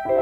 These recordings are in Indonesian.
Shalom,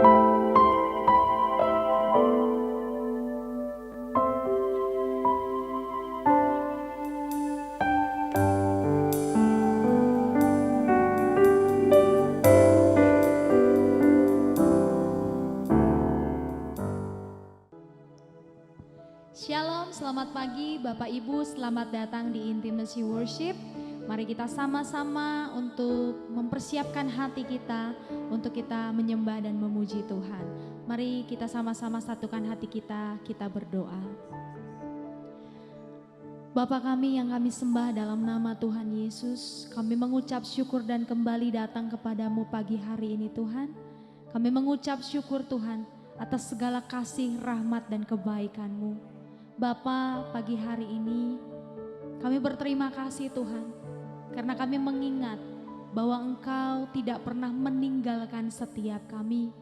selamat pagi Bapak Ibu, selamat datang di Intimacy Worship. Mari kita sama-sama untuk mempersiapkan hati kita untuk kita menyembah dan memuji Tuhan. Mari kita sama-sama satukan hati kita berdoa. Bapa kami yang kami sembah dalam nama Tuhan Yesus, kami mengucap syukur dan kembali datang kepadamu pagi hari ini Tuhan. Kami mengucap syukur Tuhan atas segala kasih, rahmat dan kebaikan-Mu. Bapa, pagi hari ini kami berterima kasih Tuhan karena kami mengingat bahwa Engkau tidak pernah meninggalkan setiap kami.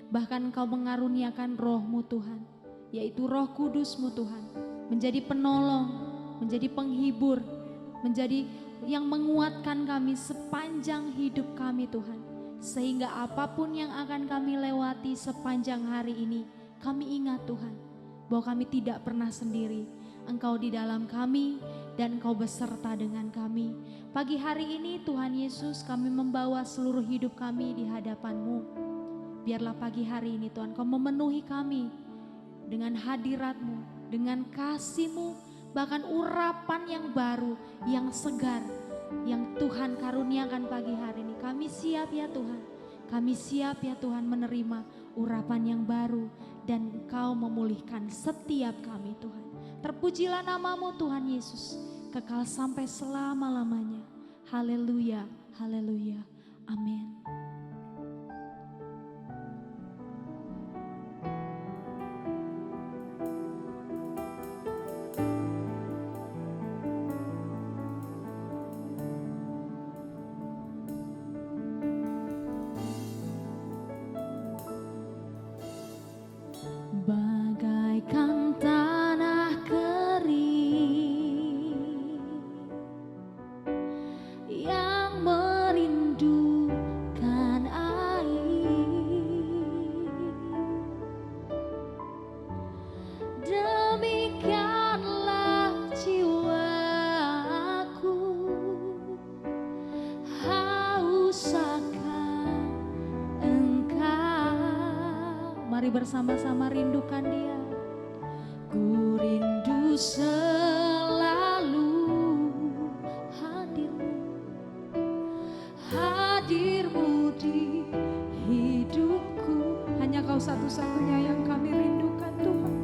Bahkan Engkau mengaruniakan Roh-Mu Tuhan, yaitu Roh Kudus-Mu Tuhan, menjadi penolong, menjadi penghibur, menjadi yang menguatkan kami sepanjang hidup kami Tuhan. Sehingga apapun yang akan kami lewati sepanjang hari ini, kami ingat Tuhan bahwa kami tidak pernah sendiri. Engkau di dalam kami dan Engkau beserta dengan kami. Pagi hari ini Tuhan Yesus, kami membawa seluruh hidup kami di hadapan-Mu. Biarlah pagi hari ini Tuhan Kau memenuhi kami dengan hadirat-Mu, dengan kasih-Mu, bahkan urapan yang baru, yang segar, yang Tuhan karuniakan pagi hari ini. Kami siap ya Tuhan, kami siap ya Tuhan menerima urapan yang baru dan Engkau memulihkan setiap kami Tuhan. Terpujilah nama-Mu Tuhan Yesus, kekal sampai selama-lamanya. Haleluya, haleluya, amin. Bagaikan tanah kering yang merindukan air, demikianlah jiwaku haus akan Engkau. Mari bersama-sama rindukan Dia. Ku rindu selalu hadir-Mu di hidupku. Hanya Kau satu-satunya yang kami rindukan Tuhan.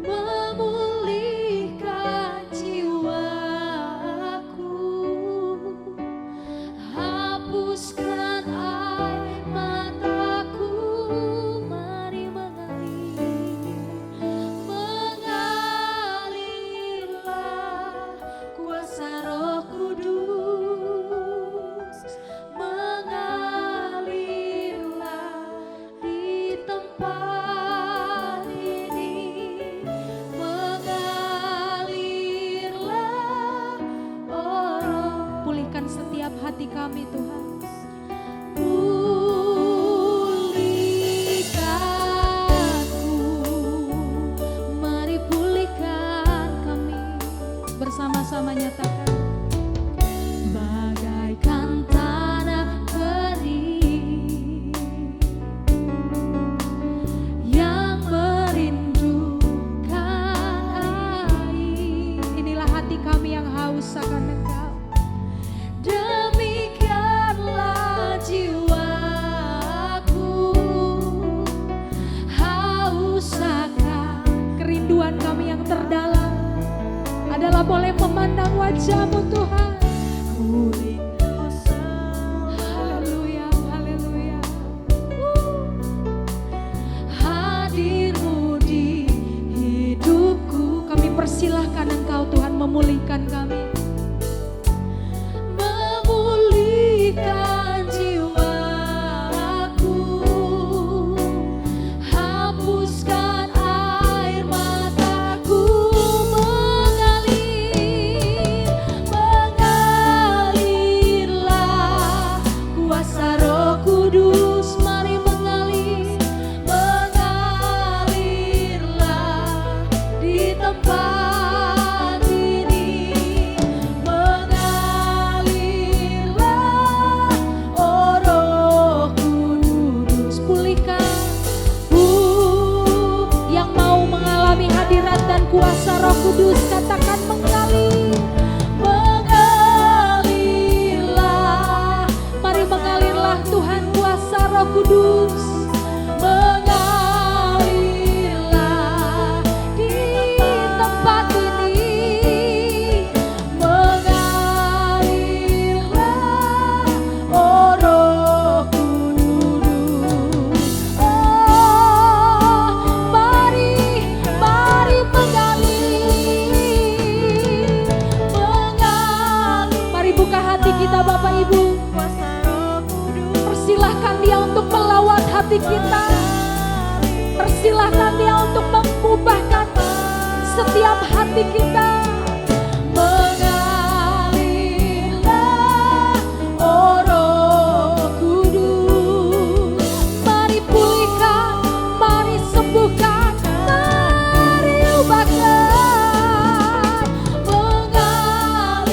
Memulihkan jiwaku, hapuskan air mataku. Mari mengalirlah kuasa Roh Kudus, mengalirlah di tempat ini, mengalirlah, oh Roh. Pulihkan setiap hati kami Tuhan. Mari pulihkan kami, bersama-sama nyatakan. Bagaikan tanah kering yang merindukan air. Inilah hati kami yang haus akan Engkau. Demikianlah jiwaku haus akan. Kerinduan kami yang terdalam adalah boleh memandang wajah-Mu Tuhan. Ku rindu haleluya, haleluya. Hadir-Mu di hidupku. Kami persilahkan Engkau Tuhan memulihkan kami. Memulihkan jiwaku, hapuskan air mataku. Mengalirlah kuasa Roh Kudus. Mari Roh Kudus mengalirlah di tempat ini, mengalirlah, oh Roh Kudus. Oh, mari mengalir, mari buka hati kita Bapak Ibu. Persilahkan Dia untuk melawat hati kita. Persilahkan Dia untuk mengubahkan setiap hati kita. Mengalirlah, oh Roh Kudus. Mari pulihkan, mari sembuhkan, mari ubahkan. Mengalirlah,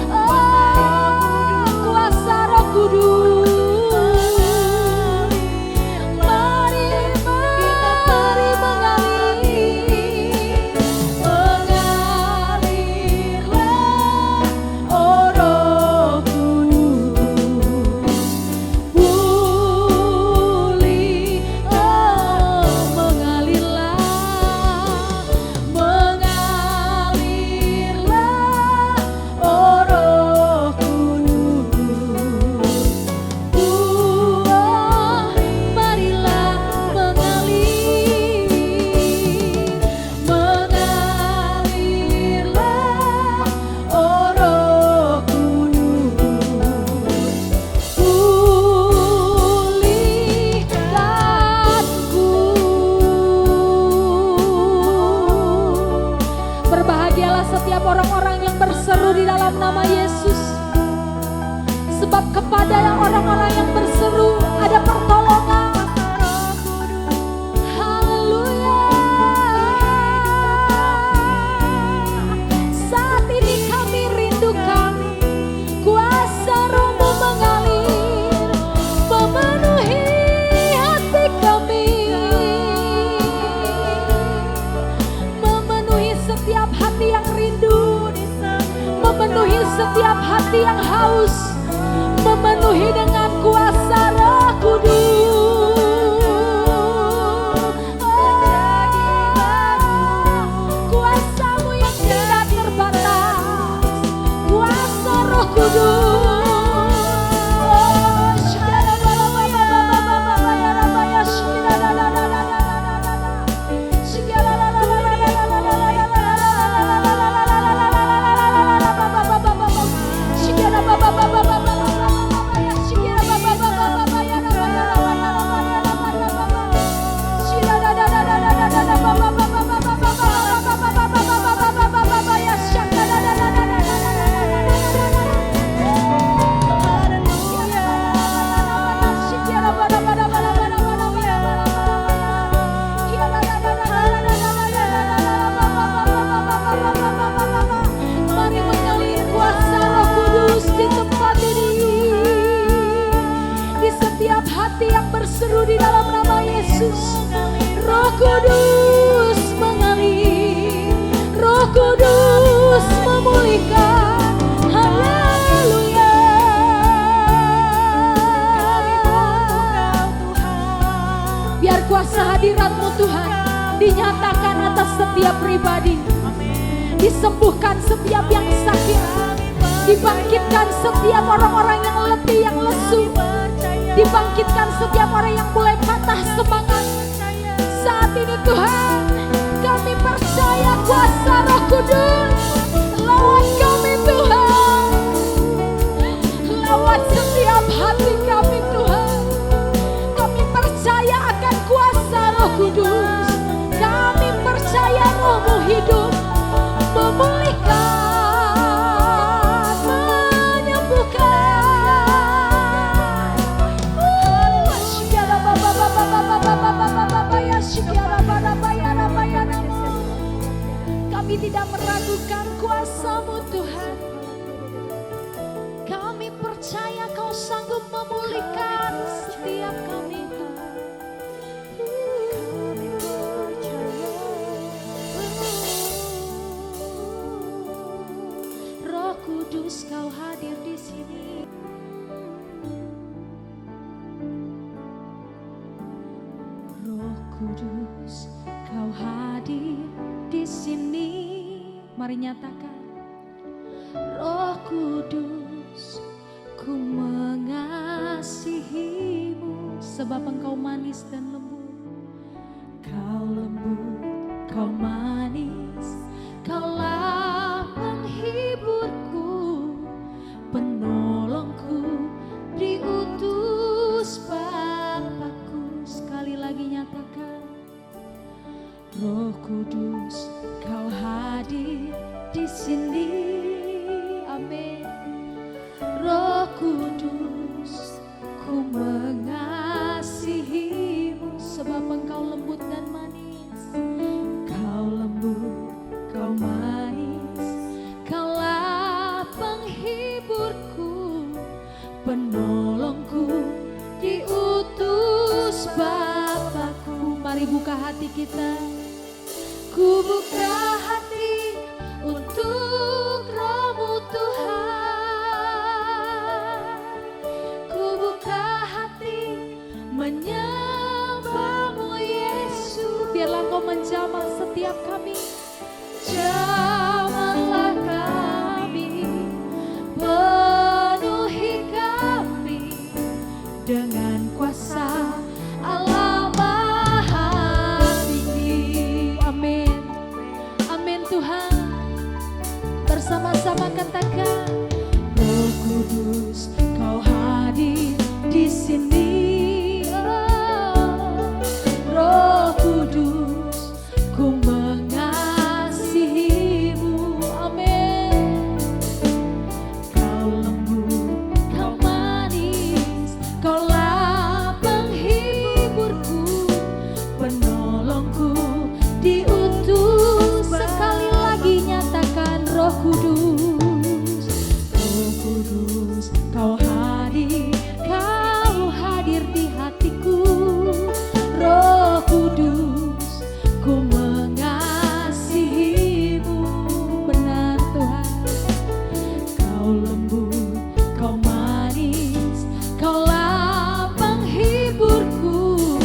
oh kuasa Roh Kudus. Mari mengalir, mengalirlah, oh Roh Kudus. Pulih, oh mengalirlah, mengalirlah, oh Roh Kudus. Marilah mengalirlah, oh Roh Kudus. Pulihkanku. Berbahagialah setiap orang-orang yang berseru di dalam nama Yesus. Sebab kepada orang-orang yang berseru ada pertolongan. Haleluya. Saat ini kami rindukan kuasa Roh-Mu mengalir, memenuhi hati kami, memenuhi setiap hati yang rindu, memenuhi setiap hati yang haus, memenuhi dengan kuasa Roh Kudus. Kuasa-Mu yang tidak terbatas, kuasa Roh Kudus. Mari mengalir kuasa Roh Kudus di tempat ini, di setiap hati yang berseru di dalam nama Yesus. Roh Kudus mengalir, Roh Kudus memulihkan. Haleluya. Biar kuasa hadirat-Mu Tuhan dinyatakan atas setiap pribadi. Disembuhkan setiap yang sakit, dibangkitkan setiap orang-orang yang letih, yang lesu, dibangkitkan setiap orang yang mulai patah semangat. Saat ini Tuhan, kami percaya kuasa Roh Kudus lawat kami Tuhan, lawat setiap hati kami Tuhan. Kami percaya akan kuasa Roh Kudus, kami percaya Roh-Mu hidup, memulihkan, menyembuhkan. Kami tidak meragukan kuasa-Mu Tuhan. Kami percaya Kau sanggup memulihkan setiap kami Tuhan. Roh Kudus Kau hadir di sini. nyatakan. Roh Kudus, ku mengasihimu, sebab Engkau manis dan lembut. Kau lembut, Kau manis, Kaulah penghiburku, penolongku, diutus Bapakku. Sekali lagi nyatakan. Roh Kudus, Kau hadir di sini. Amin. Roh Kudus, ku mengasihimu, sebab Engkau lembut dan manis. Kau lembut, Kau manis, Kaulah penghiburku, penolongku, diutus Bapakku. Mari buka hati kita. Ku buka hati untuk Roh-Mu Tuhan. Ku buka hati menyembah-Mu Yesus. Biarlah Kau menjamah setiap kami. Jamahlah kami, penuhi kami dengan kuasa Allah Maha Tinggi. Amin. Amin Tuhan. Bersama-sama katakan. Roh Kudus, Kau hadir di sini. Oh, Roh Kudus, ku mengasihimu. Amin. Kau lembut, Kau manis, Kaulah penghiburku, penolongku, diutus. Sekali lagi nyatakan. Roh Kudus, Roh Kudus, Kau hadir di hatiku. Roh Kudus, ku mengasihimu. Benar Tuhan. Kau lembut, Kau manis, Kaulah penghiburku,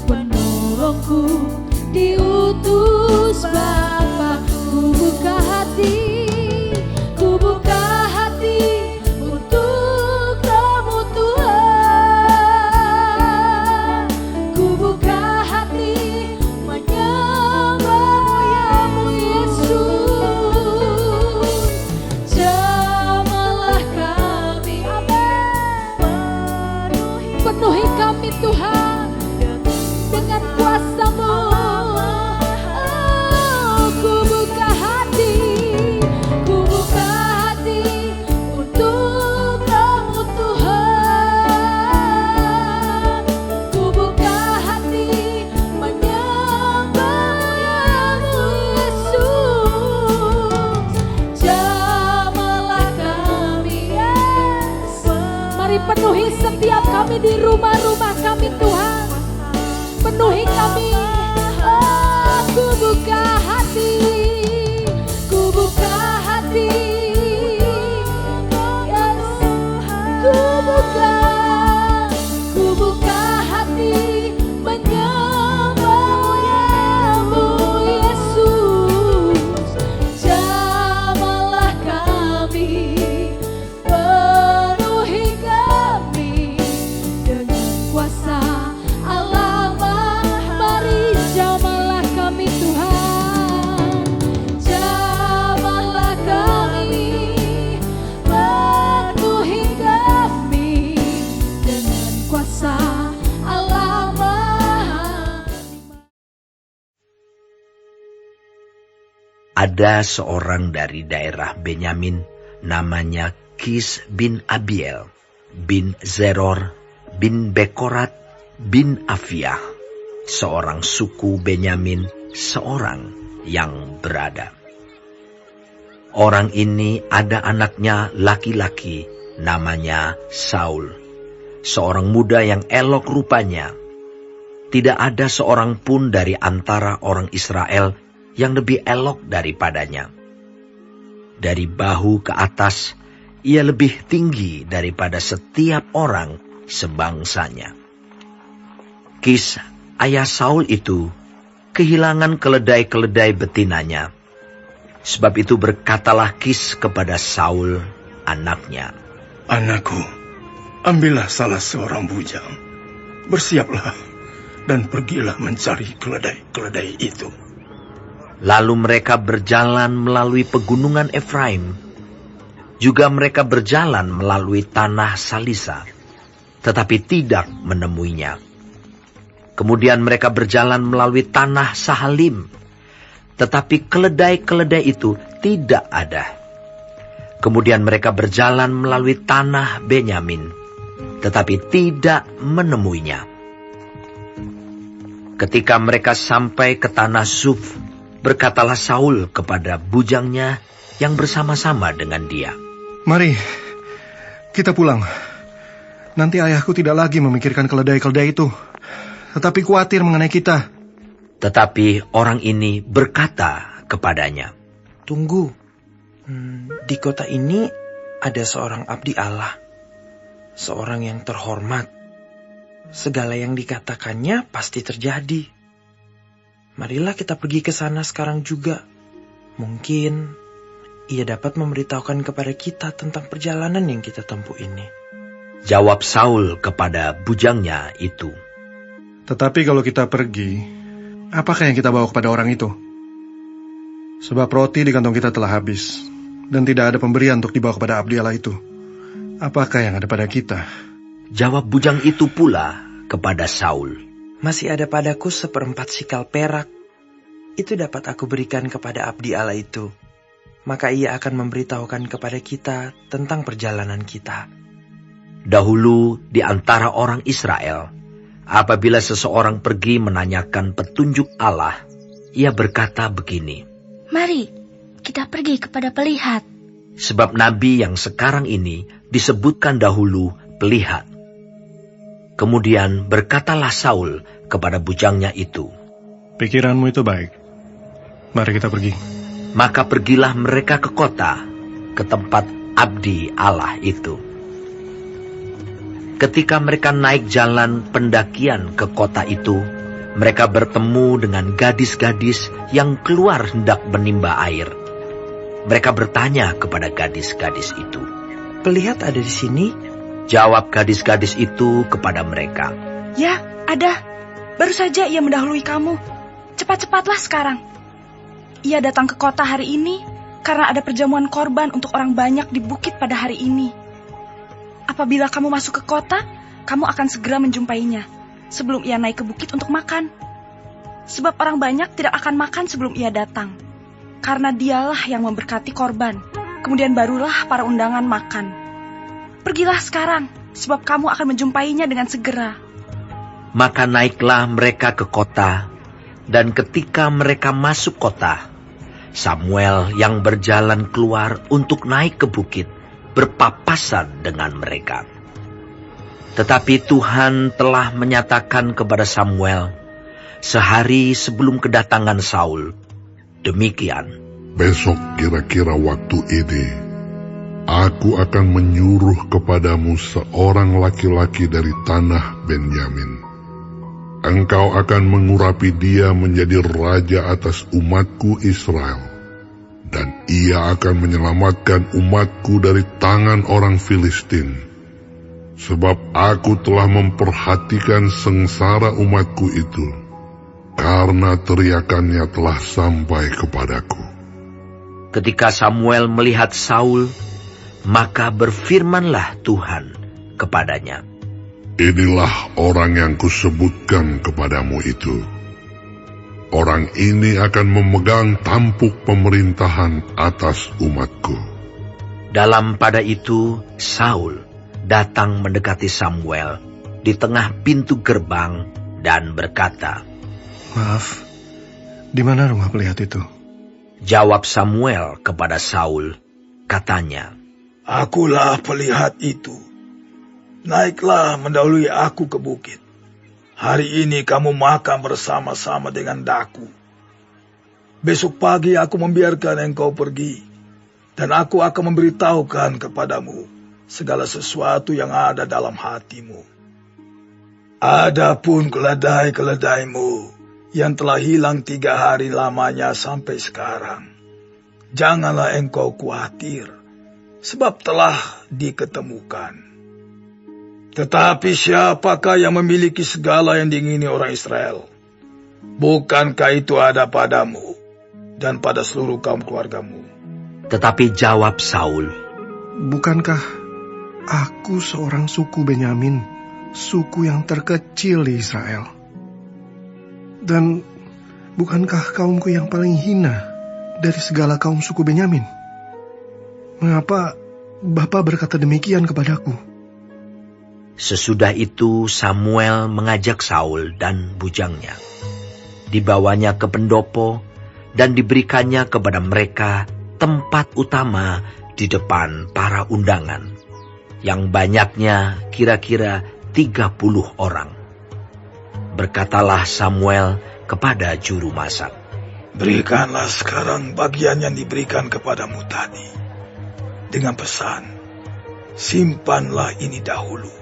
penolongku, diutus Bapa. Ku buka hati, ku buka hati untuk Roh-Mu Tuhan. Ku buka hati menyembah-Mu Yesus. Jamahlah kami, amin. Penuhi kami Tuhan dengan kuasa-Mu. Oh, ku buka hati untuk Roh-Mu Tuhan. Ku buka hati menyembah-Mu Yesus. Jamahlah kami, yes. Mari penuhi setiap kami di rumah-rumah kami Tuhan. Penuhi kami. Oh, ku buka hati, ku buka hati, yes. Ku buka hati menyembah-Mu Yesus. Jamahlah kami, penuhi kami dengan kuasa Allah Maha. Mari jamahlah kami Tuhan. Jamahlah kami, penuhi kami dengan kuasa Allah Maha. Ada seorang dari daerah Benyamin namanya Kis bin Abiel bin Zeror bin Bekorat bin Afiah, seorang suku Benyamin, seorang yang berada. Orang ini ada anaknya laki-laki namanya Saul, seorang muda yang elok rupanya. Tidak ada seorang pun dari antara orang Israel yang lebih elok daripadanya. Dari bahu ke atas, ia lebih tinggi daripada setiap orang sebangsanya. Kis, ayah Saul itu, kehilangan keledai-keledai betinanya. Sebab itu berkatalah Kis kepada Saul, anaknya, Anakku, ambillah salah seorang bujang, bersiaplah, dan pergilah mencari keledai-keledai itu. Lalu mereka berjalan melalui pegunungan Efraim. Juga mereka berjalan melalui tanah Salisa, tetapi tidak menemuinya. Kemudian mereka berjalan melalui tanah Sahalim, tetapi keledai-keledai itu tidak ada. Kemudian mereka berjalan melalui tanah Benyamin, tetapi tidak menemuinya. Ketika mereka sampai ke tanah Zuf, berkatalah Saul kepada bujangnya yang bersama-sama dengan dia, Mari, kita pulang. Nanti ayahku tidak lagi memikirkan keledai-keledai itu, tetapi khawatir mengenai kita. Tetapi orang ini berkata kepadanya, Tunggu, di kota ini ada seorang abdi Allah, seorang yang terhormat. Segala yang dikatakannya pasti terjadi. Marilah kita pergi ke sana sekarang juga. Mungkin ia dapat memberitahukan kepada kita tentang perjalanan yang kita tempuh ini. Jawab Saul kepada bujangnya itu, Tetapi kalau kita pergi, apakah yang kita bawa kepada orang itu? Sebab roti di kantong kita telah habis, dan tidak ada pemberian untuk dibawa kepada abdi Allah itu. Apakah yang ada pada kita? Jawab bujang itu pula kepada Saul, Masih ada padaku 1/4 sikal perak. Itu dapat aku berikan kepada abdi Allah itu. Maka ia akan memberitahukan kepada kita tentang perjalanan kita. Dahulu di antara orang Israel, apabila seseorang pergi menanyakan petunjuk Allah, ia berkata begini, Mari, kita pergi kepada pelihat. sebab nabi yang sekarang ini disebutkan dahulu pelihat. Kemudian berkatalah Saul kepada bujangnya itu, Pikiranmu itu baik. Mari kita pergi. maka pergilah mereka ke kota, ke tempat abdi Allah itu. Ketika mereka naik jalan pendakian ke kota itu, mereka bertemu dengan gadis-gadis yang keluar hendak menimba air. Mereka bertanya kepada gadis-gadis itu. Pelihat ada di sini? Jawab gadis-gadis itu kepada mereka, Ya, ada. Baru saja ia mendahului kamu. Cepat-cepatlah sekarang. Ia datang ke kota hari ini karena ada perjamuan korban untuk orang banyak di bukit pada hari ini. Apabila kamu masuk ke kota, kamu akan segera menjumpainya sebelum ia naik ke bukit untuk makan. Sebab orang banyak tidak akan makan sebelum ia datang, karena dialah yang memberkati korban. Kemudian barulah para undangan makan. Pergilah sekarang, sebab kamu akan menjumpainya dengan segera. Maka naiklah mereka ke kota, dan ketika mereka masuk kota, Samuel yang berjalan keluar untuk naik ke bukit berpapasan dengan mereka. Tetapi Tuhan telah menyatakan kepada Samuel sehari sebelum kedatangan Saul, demikian, Besok kira-kira waktu ini, aku akan menyuruh kepadamu seorang laki-laki dari tanah Benyamin. Engkau akan mengurapi dia menjadi raja atas umatku Israel, dan ia akan menyelamatkan umatku dari tangan orang Filistin. Sebab aku telah memperhatikan sengsara umatku itu, karena teriakannya telah sampai kepadaku. Ketika Samuel melihat Saul, maka berfirmanlah Tuhan kepadanya, Inilah orang yang kusebutkan kepadamu itu. Orang ini akan memegang tampuk pemerintahan atas umatku. Dalam pada itu Saul datang mendekati Samuel di tengah pintu gerbang dan berkata, Maaf, di mana rumah pelihat itu? Jawab Samuel kepada Saul, katanya, Akulah pelihat itu. Naiklah mendahului aku ke bukit. Hari ini kamu makan bersama-sama dengan daku. Besok pagi aku membiarkan engkau pergi, dan aku akan memberitahukan kepadamu segala sesuatu yang ada dalam hatimu. Adapun keledai-keledaimu yang telah hilang 3 hari lamanya sampai sekarang, Janganlah engkau khawatir, sebab telah diketemukan. Tetapi siapakah yang memiliki segala yang diingini orang Israel? Bukankah itu ada padamu dan pada seluruh kaum keluargamu? Tetapi jawab Saul, Bukankah aku seorang suku Benyamin, suku yang terkecil di Israel? Dan bukankah kaumku yang paling hina dari segala kaum suku Benyamin? Mengapa Bapa berkata demikian kepadaku? Sesudah itu Samuel mengajak Saul dan bujangnya. Dibawanya ke pendopo dan diberikannya kepada mereka tempat utama di depan para undangan, yang banyaknya kira-kira 30 orang. Berkatalah Samuel kepada juru masak, Berikanlah sekarang bagian yang diberikan kepadamu tadi, dengan pesan, simpanlah ini dahulu.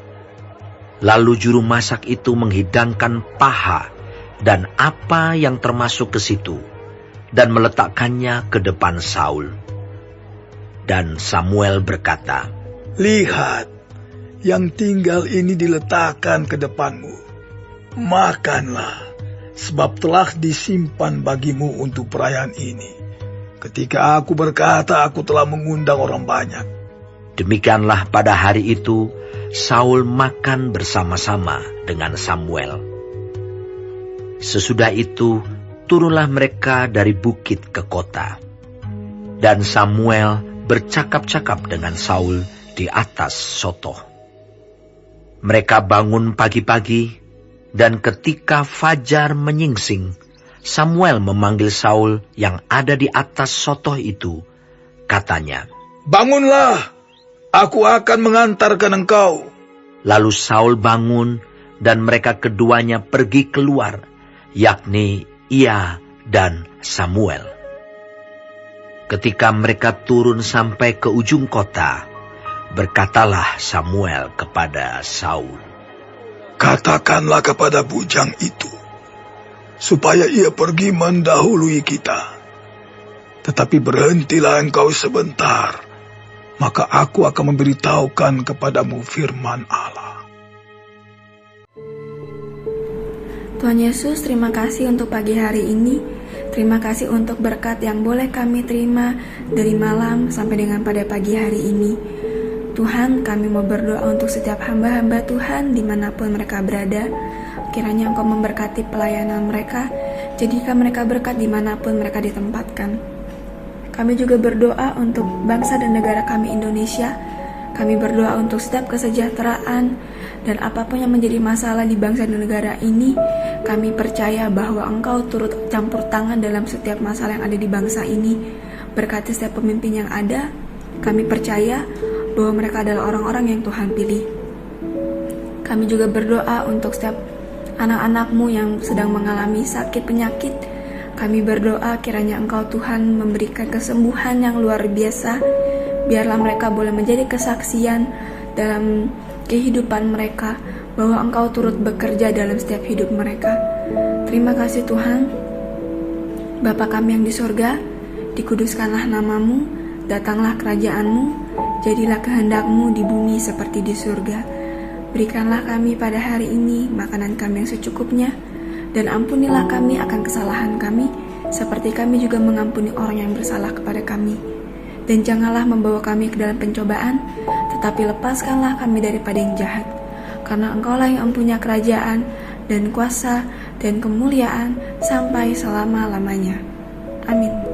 Lalu juru masak itu menghidangkan paha dan apa yang termasuk ke situ, dan meletakkannya ke depan Saul. Dan Samuel berkata, Lihat, yang tinggal ini diletakkan ke depanmu. Makanlah, sebab telah disimpan bagimu untuk perayaan ini. Ketika aku berkata, aku telah mengundang orang banyak. Demikianlah pada hari itu, Saul makan bersama-sama dengan Samuel. Sesudah itu, turunlah mereka dari bukit ke kota. Dan Samuel bercakap-cakap dengan Saul di atas sotoh. Mereka bangun pagi-pagi, dan ketika fajar menyingsing, Samuel memanggil Saul yang ada di atas sotoh itu. Katanya, Bangunlah, aku akan mengantarkan engkau. Lalu Saul bangun, dan mereka keduanya pergi keluar, yakni ia dan Samuel. Ketika mereka turun sampai ke ujung kota, berkatalah Samuel kepada Saul, Katakanlah kepada bujang itu, supaya ia pergi mendahului kita. Tetapi berhentilah engkau sebentar, maka aku akan memberitahukan kepadamu firman Allah. Tuhan Yesus, terima kasih untuk pagi hari ini. Terima kasih untuk berkat yang boleh kami terima dari malam sampai dengan pada pagi hari ini. Tuhan, kami mau berdoa untuk setiap hamba-hamba Tuhan dimanapun mereka berada. Kiranya Engkau memberkati pelayanan mereka, jadikan mereka berkat dimanapun mereka ditempatkan. Kami juga berdoa untuk bangsa dan negara kami Indonesia. Kami berdoa untuk setiap kesejahteraan dan apapun yang menjadi masalah di bangsa dan negara ini. Kami percaya bahwa Engkau turut campur tangan dalam setiap masalah yang ada di bangsa ini. Berkati setiap pemimpin yang ada. Kami percaya bahwa mereka adalah orang-orang yang Tuhan pilih. Kami juga berdoa untuk setiap anak-anak-Mu yang sedang mengalami sakit penyakit. Kami berdoa kiranya Engkau Tuhan memberikan kesembuhan yang luar biasa. Biarlah mereka boleh menjadi kesaksian dalam kehidupan mereka, bahwa Engkau turut bekerja dalam setiap hidup mereka. Terima kasih Tuhan. Bapa kami yang di surga, dikuduskanlah nama-Mu, datanglah kerajaan-Mu, jadilah kehendak-Mu di bumi seperti di surga. Berikanlah kami pada hari ini makanan kami yang secukupnya, dan ampunilah kami akan kesalahan kami, seperti kami juga mengampuni orang yang bersalah kepada kami. Dan janganlah membawa kami ke dalam pencobaan, tetapi lepaskanlah kami daripada yang jahat. Karena Engkaulah yang mempunyai kerajaan, dan kuasa, dan kemuliaan, sampai selama-lamanya. Amin.